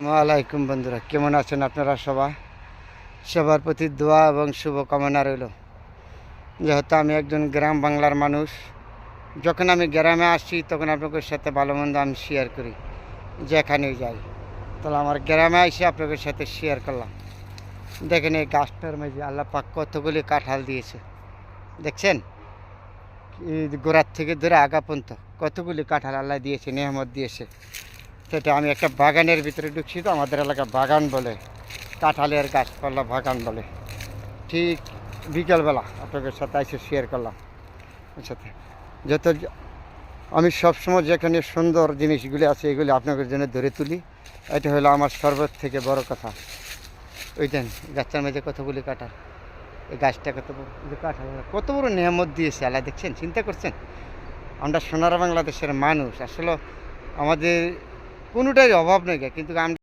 ওয়ালাইকুম বন্ধুরা, কেমন আছেন আপনারা? সবার প্রতি দোয়া এবং শুভকামনা রইল। যেহেতু আমি একজন গ্রাম বাংলার মানুষ, যখন আমি গ্রামে আসি তখন আপনাদের সাথে ভালো মন্দ আমি শেয়ার করি, যেখানেই যাই। তাহলে আমার গ্রামে এসে আপনাদের সাথে শেয়ার করলাম। দেখেন এই গাছটার মাঝে আল্লাহ পাক কতগুলি কাঁঠাল দিয়েছে, দেখছেন? এই গোড়ার থেকে ধরে আগা পর্যন্ত কতগুলি কাঁঠাল আল্লাহ দিয়েছে, নেহমত দিয়েছে। সেটা আমি একটা বাগানের ভিতরে ঢুকছি, তো আমাদের এলাকা বাগান বলে, কাঁঠালের গাছপালা বাগান বলে। ঠিক বিকেলবেলা আপনাদের সাথে এসে শেয়ার করলাম এর সাথে। যত আমি সবসময় যেখানে সুন্দর জিনিসগুলি আছে এগুলি আপনাদের জন্য ধরে তুলি, এটা হলো আমার সর্বত থেকে বড় কথা। ওইটান গাছটার মধ্যে কতগুলি কাঁঠাল, এই গাছটা কত বড়, কাঁঠাল কত বড় নেয়ামত দিয়েছে আল্লাহ, দেখছেন? চিন্তা করছেন? আমরা সোনার বাংলাদেশের মানুষ, আসলে আমাদের কোনোটাই অভাব নেই, কিন্তু আমরা